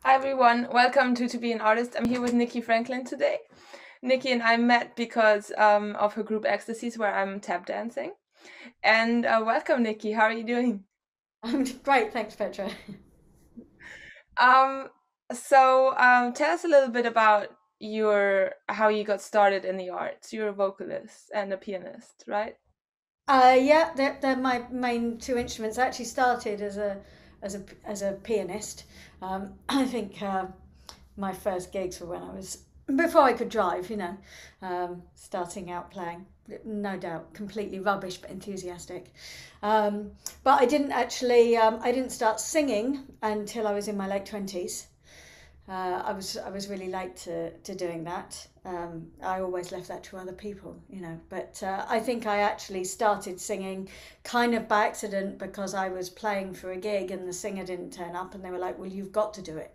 Hi everyone, welcome to Be an Artist. I'm here with Nikki Franklin today. Nikki and I met because of her group Ecstasies, where I'm tap dancing. And welcome, Nikki. How are you doing? I'm great, thanks, Petra. Um, Tell us a little bit about your how you got started in the arts. You're a vocalist and a pianist, right? Yeah, they're my main two instruments. I actually started as a pianist. I think my first gigs were when I was before I could drive. Starting out playing. No doubt, completely rubbish but enthusiastic. But I didn't start singing until I was in my late 20s. I was really late to doing that. I always left that to other people. But I think I actually started singing kind of by accident because I was playing for a gig and the singer didn't turn up, and they were like, "Well, you've got to do it."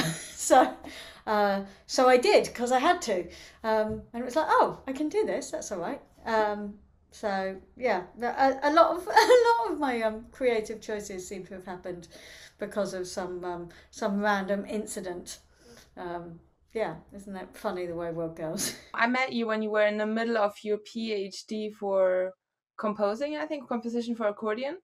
so, so I did because I had to, and it was like, "Oh, I can do this. That's all right." So yeah, a lot of a lot of my creative choices seem to have happened because of some random incident. Yeah, isn't that funny the way world goes? I met you when you were in the middle of your PhD for composing, I think, composition for accordion.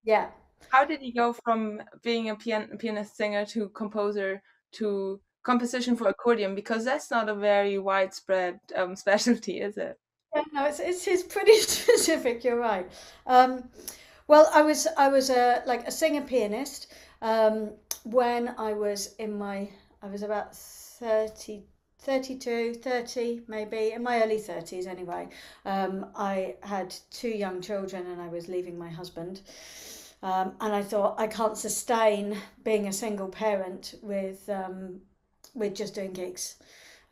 Yeah. How did you go from being a pianist singer to composer to composition for accordion? Because that's not a very widespread specialty, is it? Yeah, no, it's pretty specific. You're right. Um, well, I was a like a singer pianist when I was about 30, 32, 30 maybe, in my early 30s anyway. I had two young children and I was leaving my husband. And I thought I can't sustain being a single parent with just doing gigs.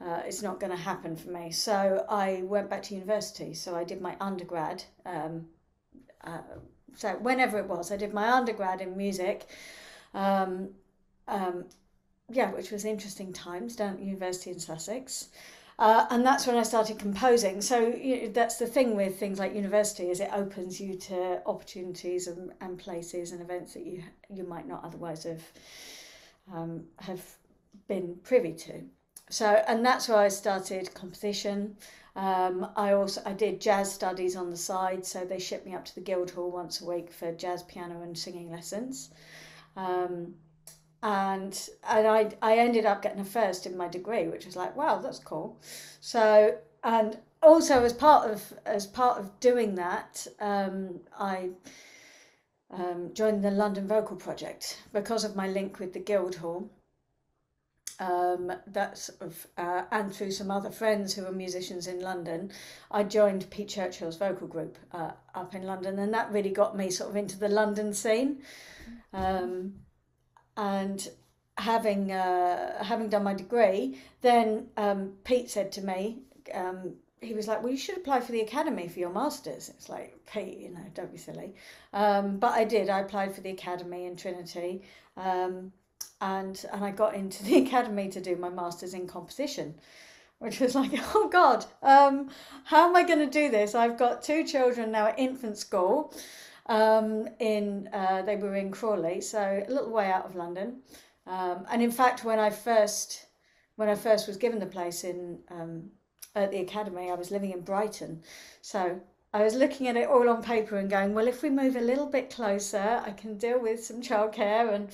It's not going to happen for me. So I went back to university. So I did my undergrad. Uh, so whenever it was, I did my undergrad in music. Um, um, yeah, which was interesting times down at university in Sussex. And that's when I started composing. So that's the thing with things like university, is it opens you to opportunities and places and events that you might not otherwise have been privy to. So, and that's where I started composition. I did jazz studies on the side, so they shipped me up to the Guildhall once a week for jazz piano and singing lessons. Um, and I ended up getting a first in my degree, which was like, wow, that's cool. So, and also as part of doing that, I joined the London Vocal Project because of my link with the Guildhall. And through some other friends who were musicians in London, I joined Pete Churchill's vocal group up in London, and that really got me sort of into the London scene. Um, and having done my degree, then Pete said to me, he was like, "Well, you should apply for the academy for your masters." It's like, Pete, don't be silly. But I did. I applied for the academy in Trinity, and I got into the academy to do my masters in composition, which was like, oh God, how am I going to do this? I've got two children now at infant school. They were in Crawley, so a little way out of London. And in fact, when I first was given the place in at the academy, I was living in Brighton, so I was looking at it all on paper and going, well, if we move a little bit closer, I can deal with some childcare. And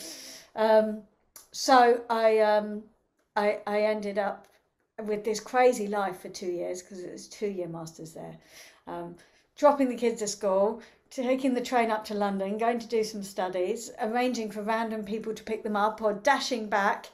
so I ended up with this crazy life for 2 years because it was 2 year masters there, um, dropping the kids to school, taking the train up to London, going to do some studies, arranging for random people to pick them up or dashing back,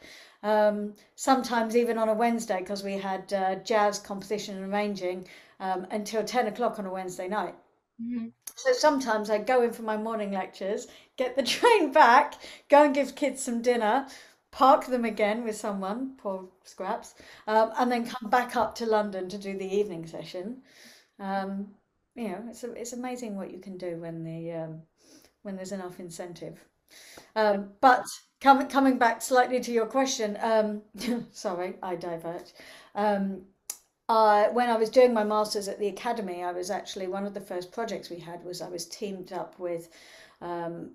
sometimes even on a Wednesday because we had jazz composition and arranging until 10 o'clock on a Wednesday night. Mhm. So sometimes I'd go in for my morning lectures, get the train back, go and give kids some dinner, park them again with someone, poor scraps, and then come back up to London to do the evening session. Um, it's amazing what you can do when there's enough incentive. But coming back slightly to your question, sorry, I divert. Um, when I was doing my masters at the academy, I was actually one of the first projects we had was I was teamed up with um,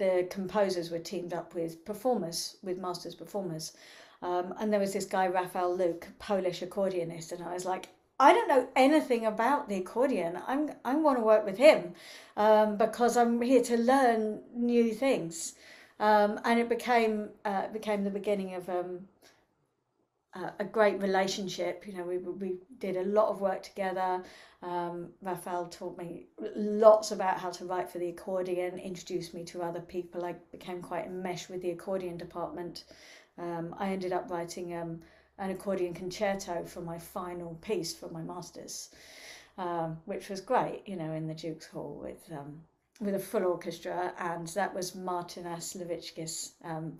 the composers were teamed up with performers, with masters performers. And there was this guy, Raphael Luke, Polish accordionist, and I was like, I don't know anything about the accordion. I want to work with him because I'm here to learn new things. And it became the beginning of a great relationship. You know, we did a lot of work together. Raphael taught me lots about how to write for the accordion, introduced me to other people. I became quite enmeshed with the accordion department. I ended up writing an accordion concerto for my final piece for my masters, which was great, you know, in the Duke's Hall with a full orchestra, and that was Martina Slavickis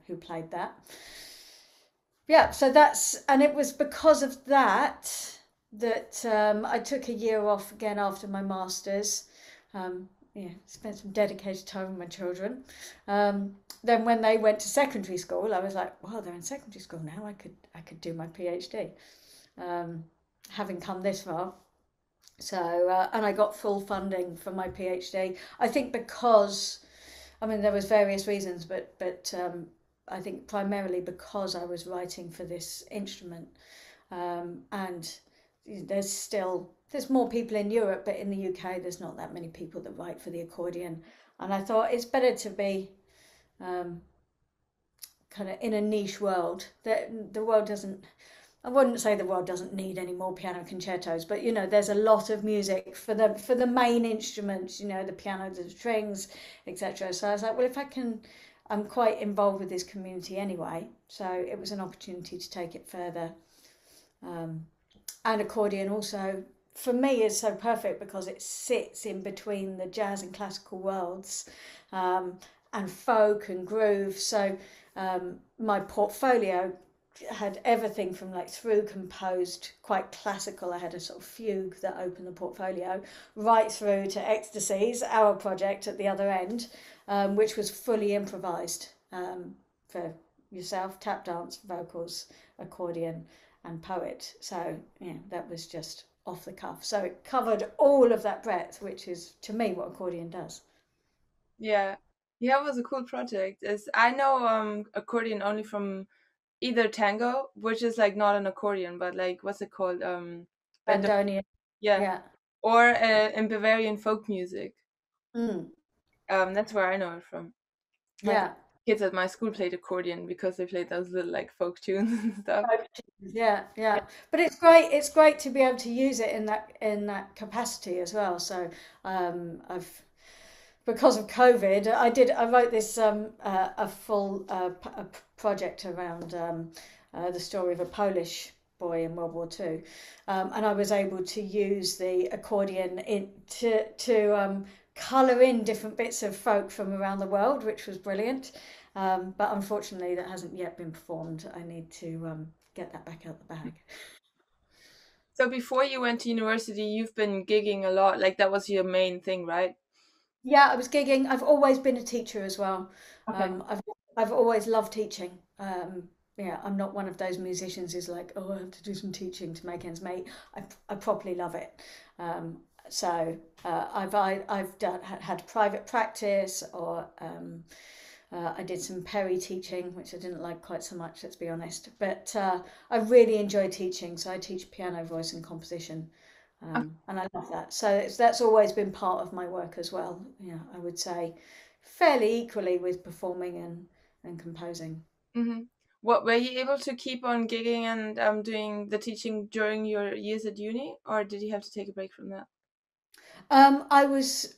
who played that. Yeah, so and it was because of that I took a year off again after my masters. Spent some dedicated time with my children. Then when they went to secondary school, I was like, well, they're in secondary school now. I could do my PhD, having come this far. So and I got full funding for my PhD. I think because, I mean, there was various reasons, but I think primarily because I was writing for this instrument, and there's more people in Europe, but in the UK there's not that many people that write for the accordion, and I thought it's better to be kind of in a niche world. That the world doesn't, I wouldn't say the world doesn't need any more piano concertos, but you know, there's a lot of music for the main instruments, you know, the piano, the strings, etc. So I was like, well, if I can, I'm quite involved with this community anyway, so it was an opportunity to take it further. And accordion also, for me, is so perfect because it sits in between the jazz and classical worlds, and folk and groove. So my portfolio had everything from like through composed, quite classical. I had a sort of fugue that opened the portfolio, right through to Ecstasies, our project at the other end, which was fully improvised for yourself, tap dance, vocals, accordion, and poet. So yeah, that was just off the cuff. So it covered all of that breadth, which is to me what accordion does. Yeah, it was a cool project. I know accordion only from either tango, which is like not an accordion, but like what's it called? Bandoneon. Yeah. Yeah. Or in Bavarian folk music. Mm. That's where I know it from. Like, Yeah. kids at my school played accordion because they played those little like folk tunes and stuff. Yeah, yeah. But it's great. It's great to be able to use it in that capacity as well. So I've, because of COVID, I wrote this a full project around the story of a Polish boy in World War II, and I was able to use the accordion to colour in different bits of folk from around the world, which was brilliant. But unfortunately, that hasn't yet been performed. I need to get that back out the bag. So before you went to university, you've been gigging a lot. Like that was your main thing, right? Yeah, I was gigging. I've always been a teacher as well. Okay. I've always loved teaching. Yeah, I'm not one of those musicians who's like, oh, I have to do some teaching to make ends meet. I properly love it. So I've had private practice, or I did some peri teaching, which I didn't like quite so much, let's be honest. But I really enjoy teaching. So I teach piano, voice, and composition. And I love that. So that's always been part of my work as well. Yeah, I would say fairly equally with performing and composing. Mm-hmm. What, were you able to keep on gigging and doing the teaching during your years at uni, or did you have to take a break from that? I was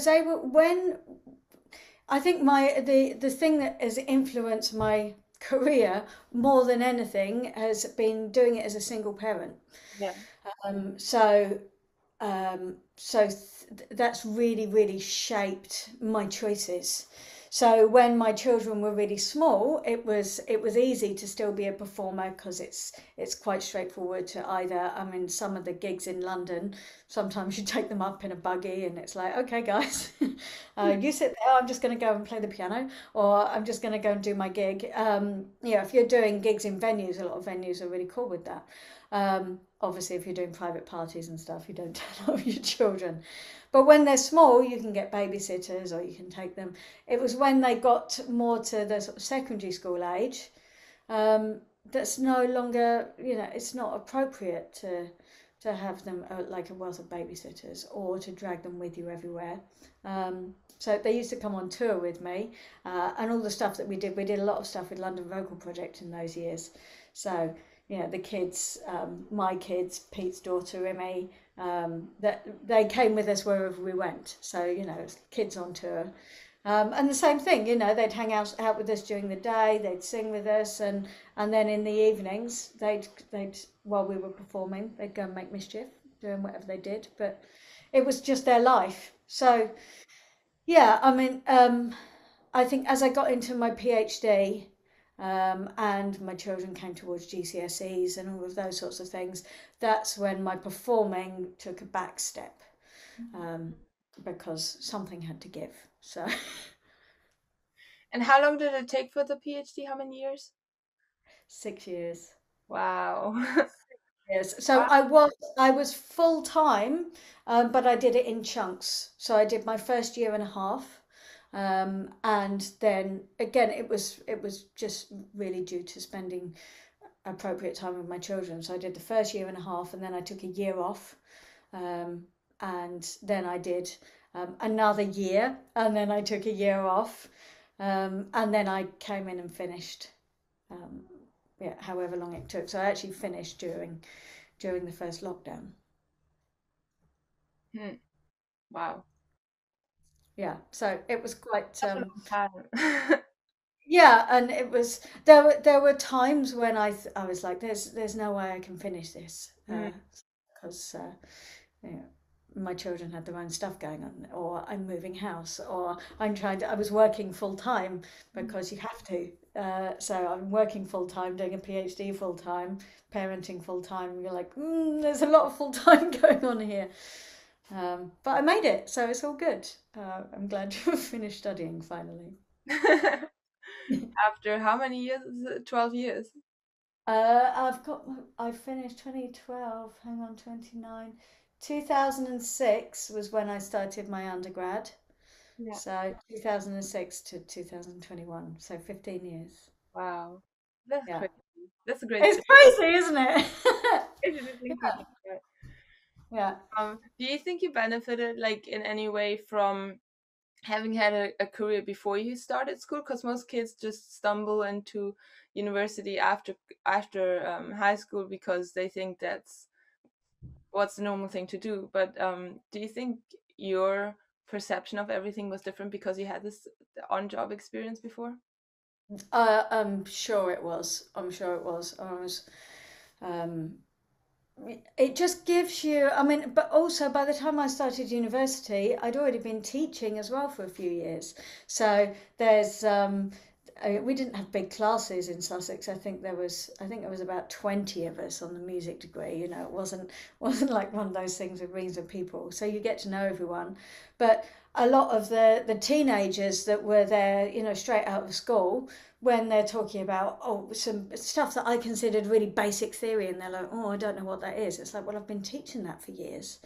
able, when I think the thing that has influenced my career more than anything has been doing it as a single parent. Yeah. That's really shaped my choices. So when my children were really small, it was easy to still be a performer because it's quite straightforward to either, I mean, some of the gigs in London, sometimes you take them up in a buggy and it's like, okay guys, you sit there, I'm just going to go and play the piano, or I'm just going to go and do my gig. If you're doing gigs in venues, a lot of venues are really cool with that. Obviously, if you're doing private parties and stuff, you don't turn up your children. But when they're small, you can get babysitters or you can take them. It was when they got more to the sort of secondary school age, that's no longer, it's not appropriate to have them like a wealth of babysitters or to drag them with you everywhere. So they used to come on tour with me, and all the stuff that we did a lot of stuff with London Vocal Project in those years. So, the kids, my kids, Pete's daughter, Imi, that they came with us wherever we went. So, kids on tour. And the same thing, they'd hang out with us during the day, they'd sing with us, and then in the evenings, they'd while we were performing, they'd go and make mischief, doing whatever they did. But it was just their life. So, yeah, I mean, I think as I got into my PhD, and my children came towards GCSEs and all of those sorts of things, that's when my performing took a back step, because something had to give. So. And how long did it take for the PhD? How many years? 6 years. Wow. Yes. So wow. I was full time, but I did it in chunks. So I did my first year and a half, and then again it was just really due to spending appropriate time with my children. So I did the first year and a half, and then I took a year off, and then I did another year, and then I took a year off, and then I came in and finished. However long it took. So I actually finished during the first lockdown. Wow. Yeah, so it was quite time. Yeah, and it was there were times when I was like, there's no way I can finish this, because my children had their own stuff going on, or I'm moving house, or I was working full time, because you have to. So I'm working full time, doing a PhD full time, parenting full time. You're like, there's a lot of full time going on here. But I made it, so it's all good. I'm glad to have finished studying finally. After how many years? 12 years. I finished 2012. Hang on, 29. 2006 was when I started my undergrad. Yeah. So 2006 to 2021, so 15 years. Wow. That's crazy. That's a great It's crazy, isn't it? Yeah. Do you think you benefited like in any way from having had a career before you started school? Because most kids just stumble into university after high school because they think that's what's the normal thing to do. But do you think your perception of everything was different because you had this on-job experience before? I'm sure it was. It just gives you, I mean, but also by the time I started university, I'd already been teaching as well for a few years. So there's, we didn't have big classes in Sussex. I think there was about 20 of us on the music degree. It wasn't like one of those things with reams of people. So you get to know everyone. But a lot of the teenagers that were there, straight out of school, when they're talking about some stuff that I considered really basic theory, and they're like, I don't know what that is. It's like, well, I've been teaching that for years.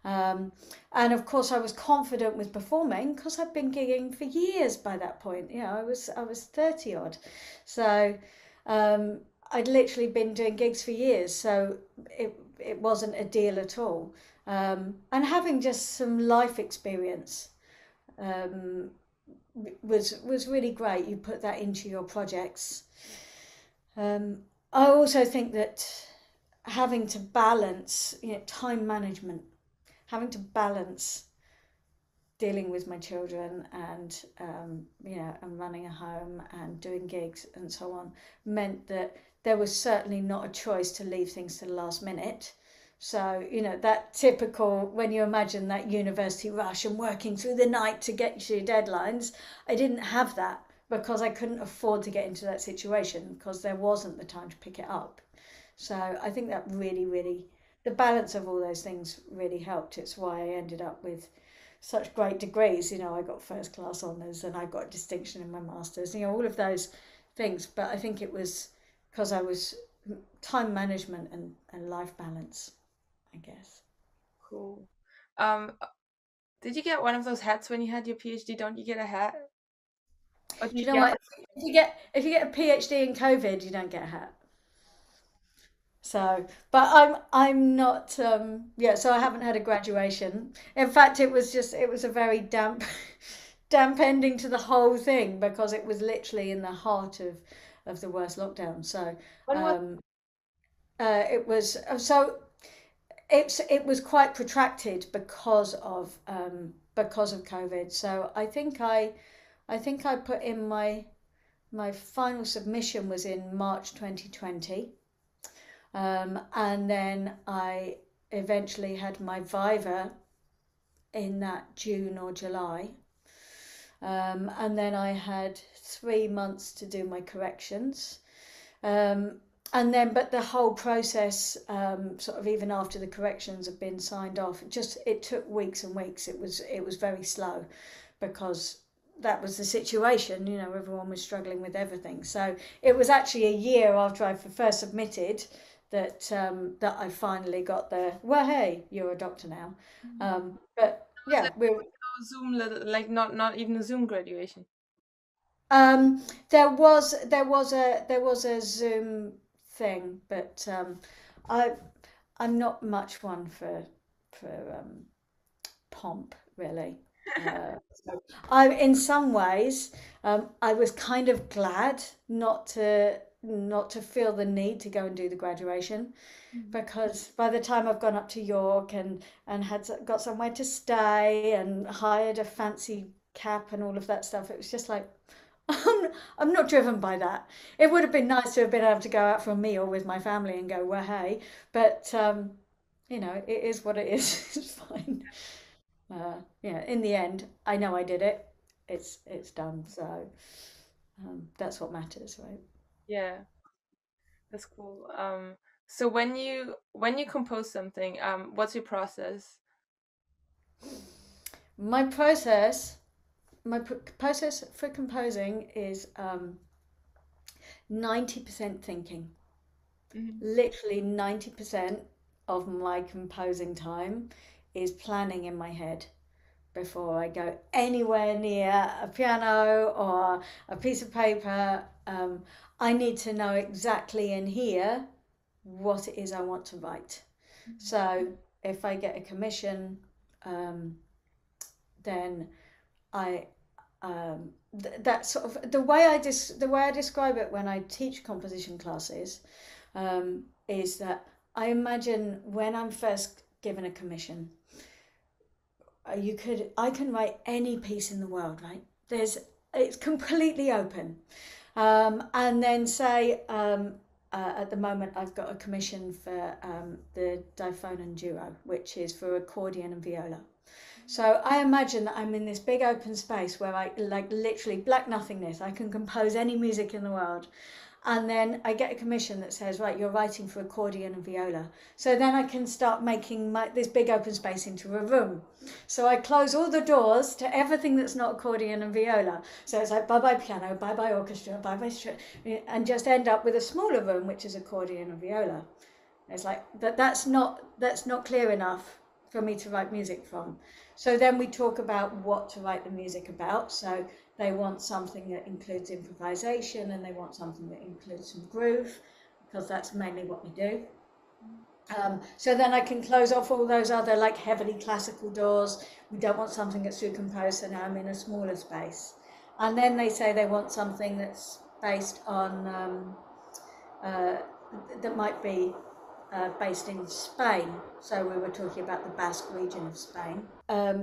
And of course I was confident with performing because I'd been gigging for years by that point. I was 30 odd. So I'd literally been doing gigs for years. So it wasn't a deal at all. And having just some life experience was really great. You put that into your projects. I also think that having to balance, time management, having to balance dealing with my children and and running a home and doing gigs and so on, meant that there was certainly not a choice to leave things to the last minute. So, that typical, when you imagine that university rush and working through the night to get to your deadlines, I didn't have that because I couldn't afford to get into that situation because there wasn't the time to pick it up. So I think that really, really, the balance of all those things really helped. It's why I ended up with such great degrees. I got first class honours and I got a distinction in my masters, all of those things. But I think it was because I was time management and life balance, I guess. Cool. Did you get one of those hats when you had your PhD? Don't you get a hat? Or do Do you you know get what? If you get a PhD in COVID, you don't get a hat. So, but I'm not yeah, so I haven't had a graduation. In fact, it was a very damp ending to the whole thing because it was literally in the heart of the worst lockdown. So, when was um it was so it was quite protracted because of COVID. So I think I put in my final submission was in March 2020. And then I eventually had my viva in that June or July. And then I had 3 months to do my corrections. And then, but the whole process, sort of even after the corrections have been signed off, it took weeks and weeks. It was very slow because that was the situation. Everyone was struggling with everything. So it was actually a year after I first submitted that I finally got the, well, hey, you're a doctor now. But was yeah, it Zoom, like not even a Zoom graduation? there was a Zoom thing, but I I'm not much one for pomp, really. So in some ways, I was kind of glad not to feel the need to go and do the graduation, because by the time I've gone up to York and got somewhere to stay and hired a fancy cap and all of that stuff, it was just like I'm not driven by that. It would have been nice to have been able to go out for a meal with my family and go, well, hey, but it is what it is. It's fine. Yeah, in the end, I know I did it. It's done. So that's what matters, right? Yeah, that's cool. So when you compose something, what's your process? My process, process for composing is 90% thinking. Mhm. Literally 90% of my composing time is planning in my head before I go anywhere near a piano or a piece of paper. I need to know exactly in here what it is I want to write. So if I get a commission, then I that sort of the way I describe it when I teach composition classes, is that I imagine when I'm first given a commission, I can write any piece in the world, right? It's completely open. And then say, at the moment I've got a commission for the diphonon duo, which is for accordion and viola. So I imagine that I'm in this big open space where I, like, literally black nothingness. I can compose any music in the world. And then I get a commission that says, right, you're writing for accordion and viola. So then I can start making this big open space into a room. So I close all the doors to everything that's not accordion and viola. So it's like bye-bye piano, bye-bye orchestra, bye-bye string, and just end up with a smaller room, which is accordion and viola. It's like that's not clear enough for me to write music from. So then we talk about what to write the music about. So they want something that includes improvisation, and they want something that includes some groove, because that's mainly what we do. So then I can close off all those other, like, heavily classical doors. We don't want something that's too composed, so now I'm in a smaller space. And then they say they want something that's based on that might be based in Spain. So we were talking about the Basque region of Spain.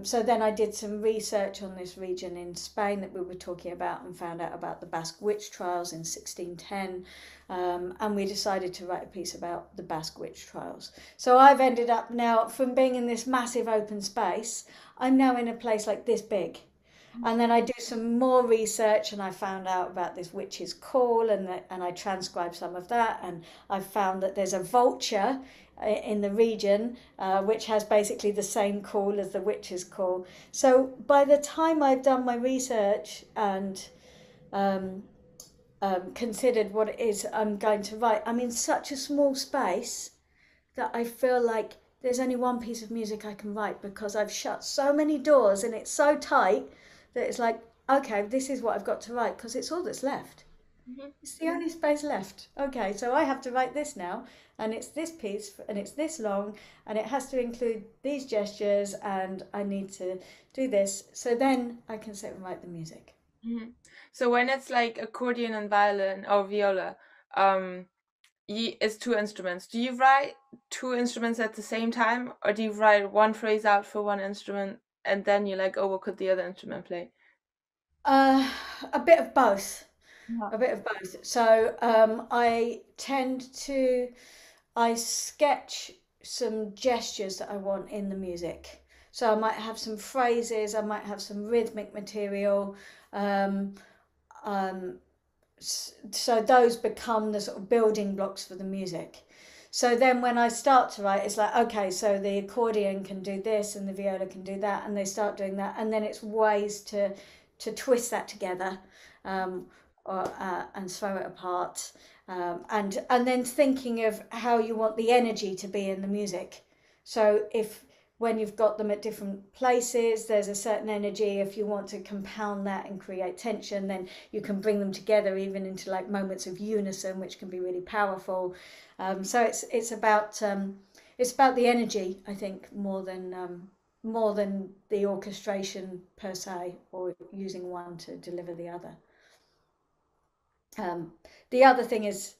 So then I did some research on this region in Spain that we were talking about, and found out about the Basque witch trials in 1610. And we decided to write a piece about the Basque witch trials. So I've ended up now, from being in this massive open space, I'm now in a place like this big. And then I do some more research, and I found out about this witch's call, and I transcribed some of that, and I found that there's a vulture in the region which has basically the same call as the witch's call. So by the time I've done my research and considered what it is I'm going to write, I'm in such a small space that I feel like there's only one piece of music I can write, because I've shut so many doors and it's so tight that it's like, okay, this is what I've got to write, because it's all that's left. Mm-hmm. It's the only space left. Okay, so I have to write this now, and it's this piece, and it's this long, and it has to include these gestures, and I need to do this. So then I can sit and write the music. Mm-hmm. So when it's like accordion and violin or viola, it's two instruments. Do you write two instruments at the same time, or do you write one phrase out for one instrument and then you're like, oh, what could the other instrument play? A bit of both. Yeah. A bit of both. So I sketch some gestures that I want in the music. So I might have some phrases, I might have some rhythmic material. Um, so those become the sort of building blocks for the music. So then when I start to write, it's like, okay, so the accordion can do this and the viola can do that, and they start doing that, and then it's ways to twist that together, and throw it apart, and then thinking of how you want the energy to be in the music. So if when you've got them at different places, there's a certain energy. If you want to compound that and create tension, then you can bring them together even into like moments of unison, which can be really powerful. So it's about the energy, I think, more than the orchestration per se, or using one to deliver the other. The other thing is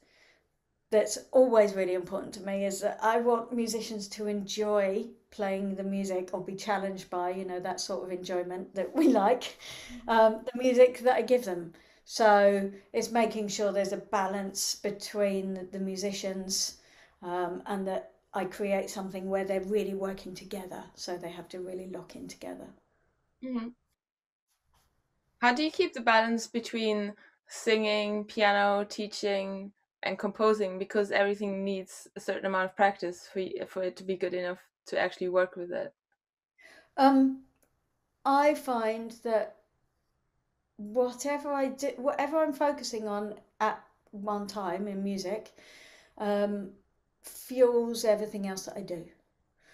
that's always really important to me is that I want musicians to enjoy playing the music, or be challenged by, that sort of enjoyment that we like, the music that I give them. So it's making sure there's a balance between the musicians, and that I create something where they're really working together, so they have to really lock in together. Mm-hmm. How do you keep the balance between singing, piano, teaching, and composing? Because everything needs a certain amount of practice for it to be good enough to actually work with it. I find that whatever I do, whatever I'm focusing on at one time in music, fuels everything else that I do.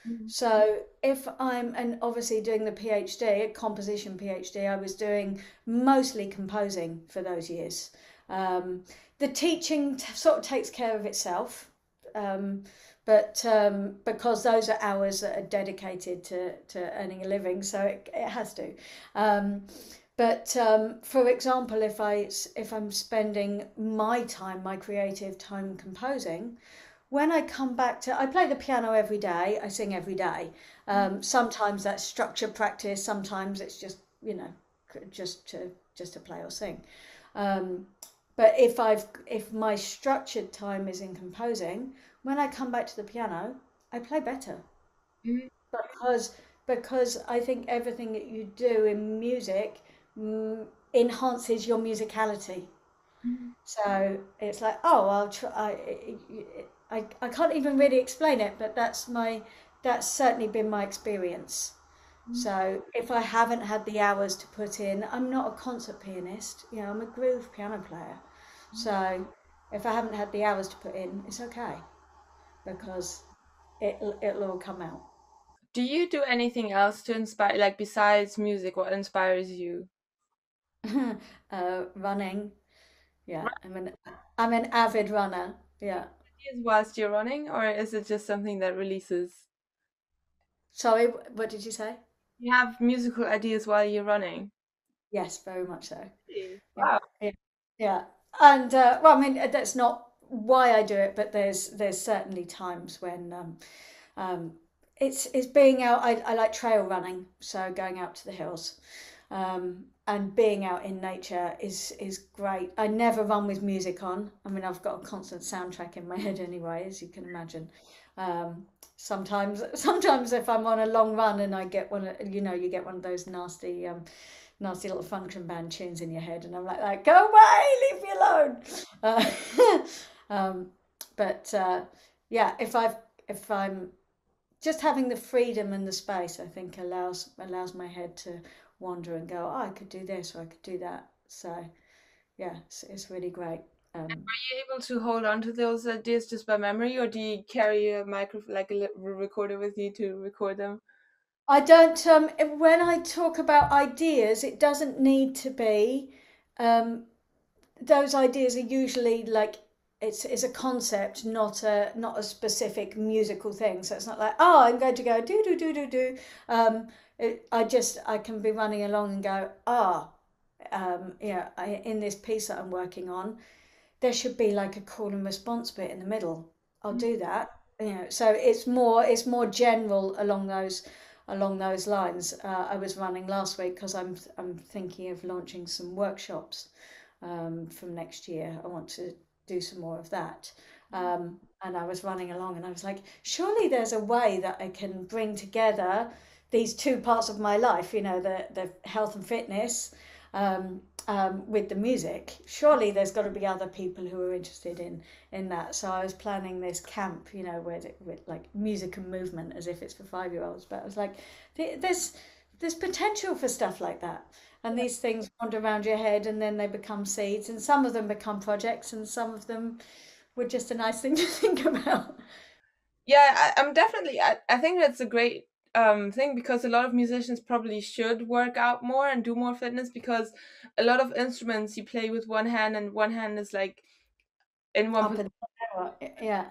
Mm-hmm. So if and obviously doing the PhD, composition PhD, I was doing mostly composing for those years. The teaching sort of takes care of itself, but because those are hours that are dedicated to earning a living, so it has to. But for example, if I'm spending my creative time composing, when I come back I play the piano every day, I sing every day. Sometimes that's structure practice, sometimes it's just, just to play or sing. But if my structured time is in composing, when I come back to the piano, I play better. Mm-hmm. Because I think everything that you do in music enhances your musicality. Mm-hmm. So it's like, oh, I'll try. I can't even really explain it, but that's certainly been my experience. So if I haven't had the hours to put in, I'm not a concert pianist, I'm a groove piano player. So if I haven't had the hours to put in, it's okay, because it'll all come out. Do you do anything else to inspire, like besides music, what inspires you? Running, yeah. I'm an avid runner, yeah. Ideas whilst you're running, or is it just something that releases? Sorry, what did you say? You have musical ideas while you're running. Yes, very much so. Really? Yeah, Wow. yeah, yeah. And well, I mean, that's not why I do it, but there's certainly times when it's being out. I like trail running, so going out to the hills, and being out in nature is great. I never run with music on. I mean, I've got a constant soundtrack in my head anyway, as you can imagine. Sometimes if I'm on a long run and I get you get one of those nasty little function band tunes in your head, and I'm like go away, leave me alone. But yeah, if I'm just having the freedom and the space, I think allows my head to wander and go, oh, I could do this or I could do that. So yeah, it's really great. Are you able to hold on to those ideas just by memory, or do you carry a microphone, like a recorder with you to record them? I don't, when I talk about ideas, it doesn't need to be, um, those ideas are usually like, it's a concept, not a specific musical thing. So it's not like, oh, I'm going to go do do do do do. I can be running along and go, in this piece that I'm working on, there should be like a call and response bit in the middle. I'll do that. So it's more general along those lines. I was running last week because I'm thinking of launching some workshops from next year. I want to do some more of that. And I was running along and I was like, surely there's a way that I can bring together these two parts of my life, the health and fitness, with the music. Surely there's got to be other people who are interested in that. So I was planning this camp, with like music and movement, as if it's for 5-year-olds. But I was like, there's potential for stuff like that. And these things wander around your head and then they become seeds, and some of them become projects, and some of them were just a nice thing to think about. Yeah, I'm definitely. I think that's a great thing, because a lot of musicians probably should work out more and do more fitness, because a lot of instruments you play with one hand, and one hand is like in one Up position. and down. Yeah,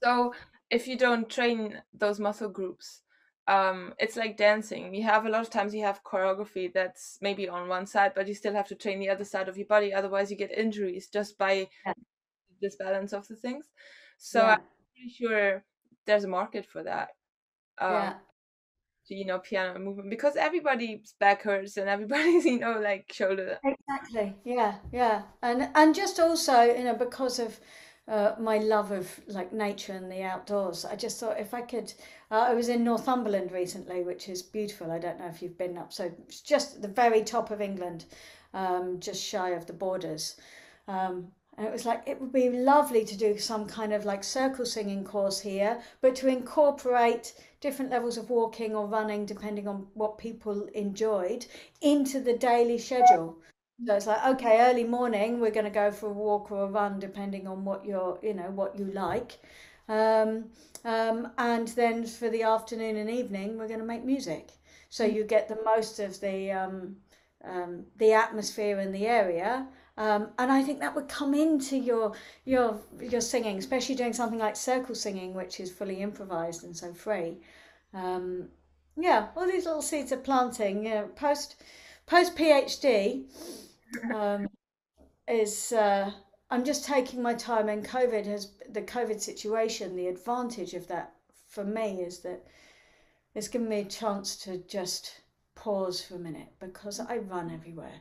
So if you don't train those muscle groups, it's like dancing. You have a lot of times you have choreography that's maybe on one side, but you still have to train the other side of your body. Otherwise, you get injuries just by yeah, this balance of the things. So I'm yeah, pretty sure there's a market for that. Um, yeah. to, piano movement, because everybody's back hurts and everybody's, like shoulder. Exactly. Yeah, yeah. And just also, because of my love of like nature and the outdoors, I just thought if I could. I was in Northumberland recently, which is beautiful. I don't know if you've been up. So it's just at the very top of England, just shy of the borders. And it was like it would be lovely to do some kind of like circle singing course here, but to incorporate different levels of walking or running, depending on what people enjoyed, into the daily schedule. So it's like, okay, early morning, we're going to go for a walk or a run, depending on what you like. Um, and then for the afternoon and evening, we're going to make music. So you get the most of the atmosphere in the area. And I think that would come into your singing, especially doing something like circle singing, which is fully improvised and so free. Um, yeah, all these little seeds are planting. Post PhD, um, is I'm just taking my time, and the COVID situation. The advantage of that for me is that it's given me a chance to just pause for a minute, because I run everywhere.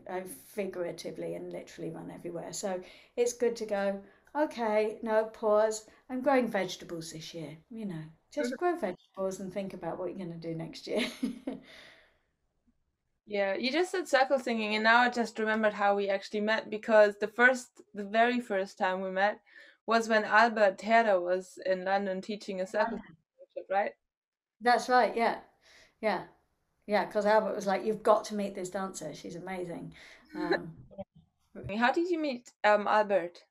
I figuratively and literally run everywhere. So it's good to go, okay, no, pause. I'm growing vegetables this year. Just grow vegetables and think about what you're going to do next year. Yeah, you just said circle singing, and now I just remembered how we actually met, because the very first time we met was when Albert Hera was in London teaching a circle singing workshop, right? That's right. Yeah, yeah, yeah. Because Albert was like, "You've got to meet this dancer. She's amazing." Um, How did you meet Albert?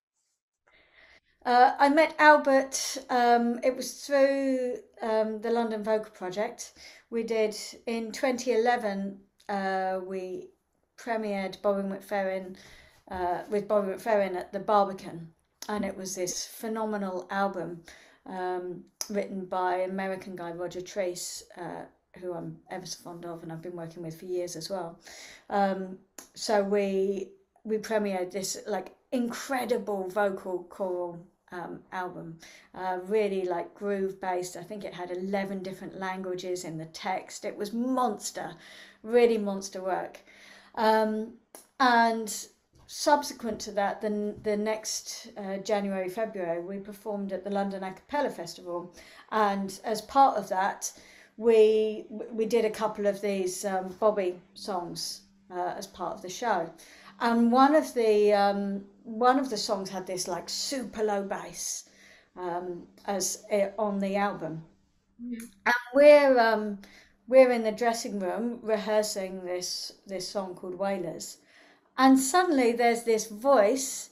I met Albert. It was through the London Vocal Project. We did in 2011. We premiered Bobby McFerrin with Bobby McFerrin at the Barbican, and it was this phenomenal album written by American guy Roger Trace, who I'm ever so fond of, and I've been working with for years as well. So we premiered this like incredible vocal choral album, really like groove based. I think it had 11 different languages in the text. It was monster, really monster work. And subsequent to that, the next January, February, we performed at the London A Cappella Festival, and as part of that, we did a couple of these Bobby songs as part of the show, and one of the songs had this like super low bass as on the album, Mhm. and we're in the dressing room rehearsing this song called Wailers, And suddenly there's this voice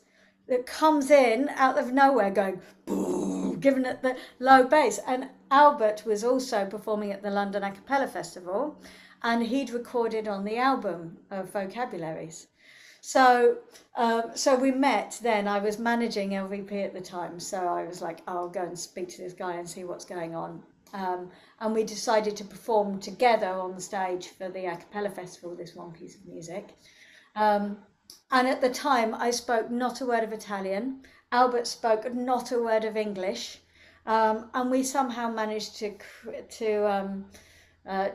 that comes in out of nowhere going, "Boo," giving it the low bass. And Albert was also performing at the London A Cappella Festival, and he'd recorded on the album of Vocabularies. So, so we met then. I was managing LVP at the time, so I was like, "Oh, I'll go and speak to this guy and see what's going on." And we decided to perform together on the stage for the A Cappella Festival, this one piece of music. Um, and at the time, I spoke not a word of Italian. Albert spoke not a word of English. And we somehow managed to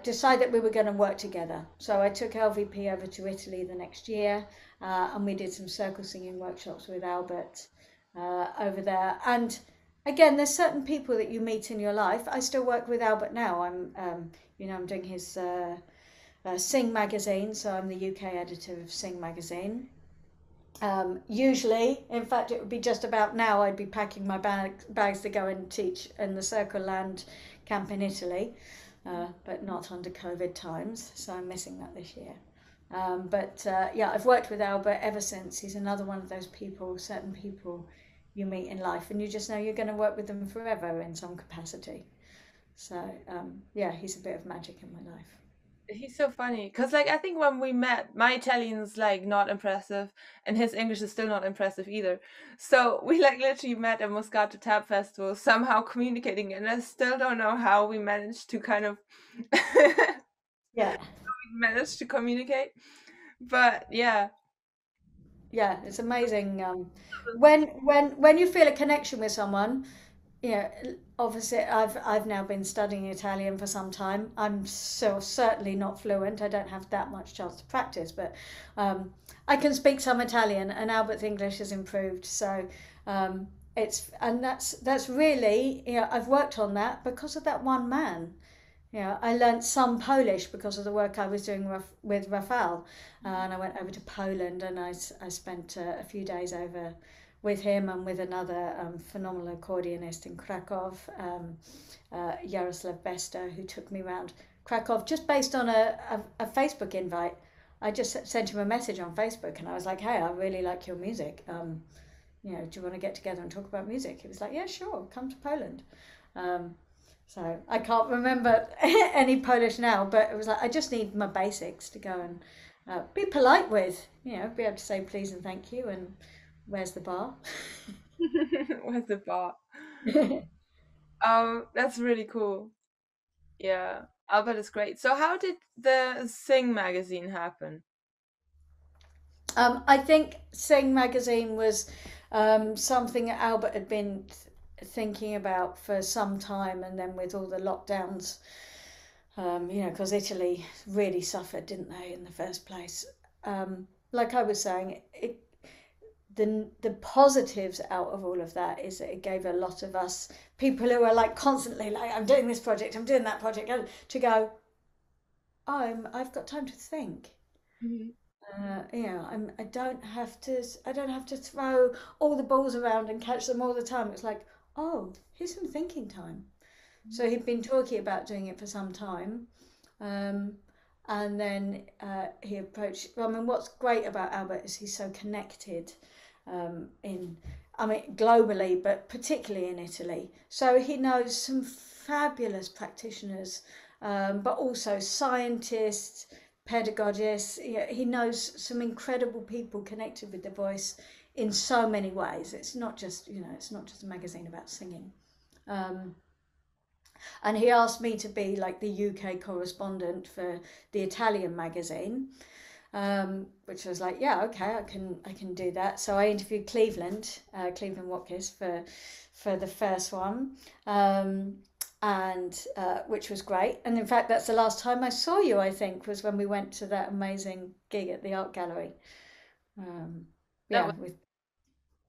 decide that we were going to work together. So I took LVP over to Italy the next year, and we did some circle singing workshops with Albert over there. And again, there's certain people that you meet in your life. I still work with Albert now. I'm doing his Sing magazine, so I'm the UK editor of Sing magazine. Usually, in fact, it would be just about now I'd be packing my bags to go and teach in the Circle Land camp in Italy, but not under COVID times, so I'm missing that this year. Yeah, I've worked with Albert ever since. He's another one of those people, certain people you meet in life, and you just know you're going to work with them forever in some capacity. So yeah, he's a bit of magic in my life. He's so funny because, like, I think when we met, my Italian's like not impressive, and his English is still not impressive either. So we like literally met at Moscato Tap Festival, somehow communicating, and I still don't know how we managed to kind of Yeah, managed to communicate. But yeah, yeah, it's amazing. When you feel a connection with someone, yeah, obviously I've now been studying Italian for some time. I'm so certainly not fluent. I don't have that much chance to practice, but I can speak some Italian, and Albert's English has improved. So that's really, I've worked on that because of that one man. I learnt some Polish because of the work I was doing with Rafał, and I went over to Poland, and I spent a few days over with him and with another phenomenal accordionist in Krakow, Jaroslav Besta, who took me around Krakow just based on a Facebook invite. I just sent him a message on Facebook, and I was like, "Hey, I really like your music. Do you want to get together and talk about music?" He was like, "Yeah, sure, come to Poland." So I can't remember any Polish now, but it was like I just need my basics to go and be polite with, be able to say please and thank you and where's the bar? where's the bar? That's really cool. Yeah, Albert is great. So how did the Sing magazine happen? I think Sing magazine was something that Albert had been thinking about for some time, and then with all the lockdowns, because Italy really suffered, didn't they, in the first place? Like I was saying, the positives out of all of that is that it gave a lot of us people who are like constantly like, I'm doing this project, I'm doing that project, to go, I've got time to think. Mhm. I don't have to throw all the balls around and catch them all the time. It's like, oh, here's some thinking time. So he'd been talking about doing it for some time. And then he approached. I mean, what's great about Albert is he's so connected globally, but particularly in Italy. So he knows some fabulous practitioners, but also scientists, pedagogists. He knows some incredible people connected with the voice in so many ways. It's not just a magazine about singing. And he asked me to be like the UK correspondent for the Italian magazine, which I was like, yeah, okay, I can do that. So I interviewed Cleveland Watkins for the first one, and which was great. And in fact, that's the last time I saw you. I think was when we went to that amazing gig at the art gallery. That Yeah, was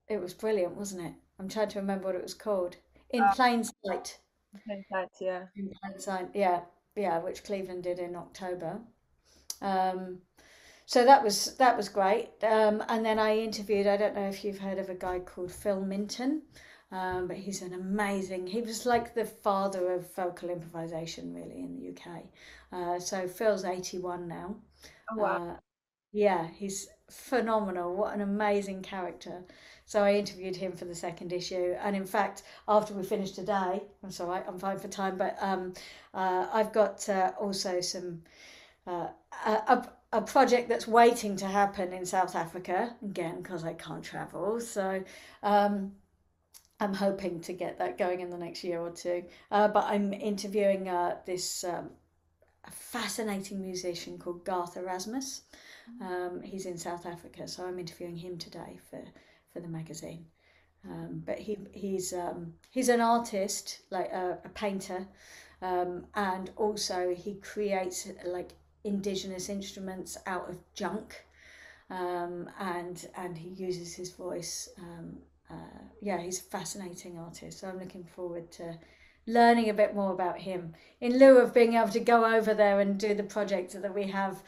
it was brilliant, wasn't it? I'm trying to remember what it was called. In Plain Sight. yeah. In Plain Sight, yeah, yeah, which Cleveland did in October. Um, so that was great. And then I interviewed. I don't know if you've heard of a guy called Phil Minton, but he's an amazing. He was like the father of vocal improvisation, really, in the UK. So Phil's 81 now. Oh wow. Yeah, he's phenomenal. What an amazing character. So I interviewed him for the second issue, and in fact, after we finish today, I'm sorry, I'm fine for time, but I've got also some uh, a project that's waiting to happen in South Africa again because I can't travel. So um, I'm hoping to get that going in the next year or two. But I'm interviewing this a fascinating musician called Garth Erasmus. He's in South Africa, so I'm interviewing him today for the magazine. But he's an artist, like a painter, and also he creates like indigenous instruments out of junk, and he uses his voice. Yeah, he's a fascinating artist. So I'm looking forward to learning a bit more about him in lieu of being able to go over there and do the project that we have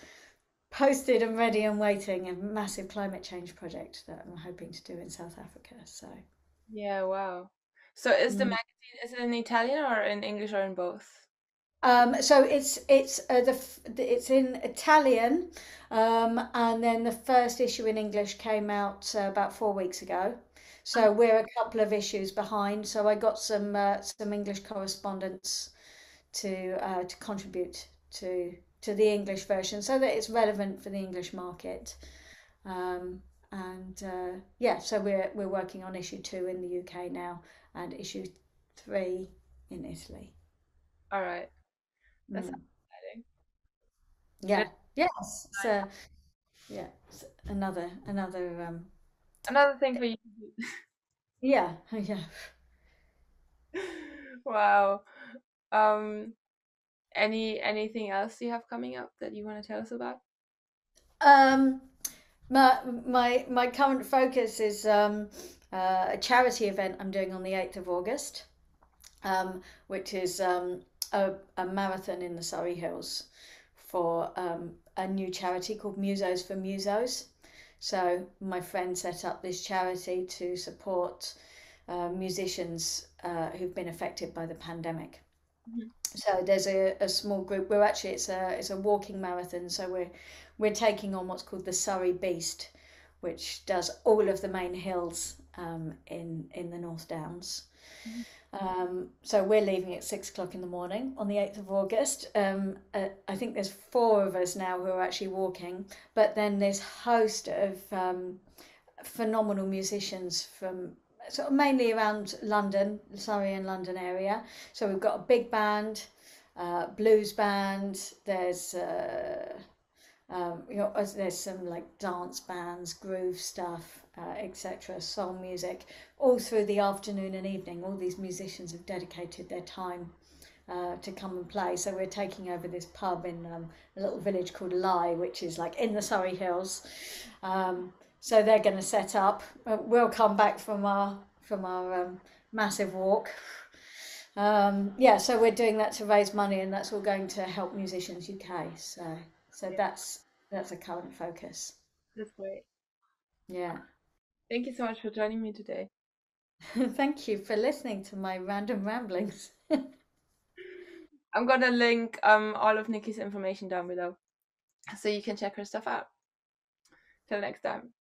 posted and ready and waiting, a massive climate change project that I'm hoping to do in South Africa. So, Yeah, wow. So is the mm. magazine, is it in Italian or in English or in both? So it's in Italian, and then the first issue in English came out about 4 weeks ago. So we're a couple of issues behind. So I got some English correspondence to contribute to the English version, so that it's relevant for the English market. And yeah, so we're working on issue 2 in the UK now, and issue 3 in Italy. All right. That's Mm. exciting. Good. Yeah. Yes. So yeah, it's another Another thing for you to do. yeah, yeah. Wow. Um, anything else you have coming up that you want to tell us about? Um, my current focus is a charity event I'm doing on the 8th of August, which is a marathon in the Surrey Hills for a new charity called Musos for Musos. So my friend set up this charity to support musicians who've been affected by the pandemic. Mhm. So there's a small group. We're actually it's a walking marathon. So we're taking on what's called the Surrey Beast, which does all of the main hills in the North Downs. Mhm. So we're leaving at 6 o'clock in the morning on the 8th of August. I think there's 4 of us now who are actually walking, but then this host of phenomenal musicians from sort of mainly around London, Surrey and London area. So we've got a big band, blues band. There's some like dance bands, groove stuff, etc., soul music, all through the afternoon and evening. All these musicians have dedicated their time to come and play. So we're taking over this pub in a little village called Lye, which is like in the Surrey Hills. So they're going to set up. We'll come back from our massive walk. Yeah, so we're doing that to raise money, and that's all going to help Musicians UK. So Yeah, that's a current focus. that's great. Yeah. Thank you so much for joining me today. Thank you for listening to my random ramblings. I'm gonna link all of Nikki's information down below so you can check her stuff out. Till next time.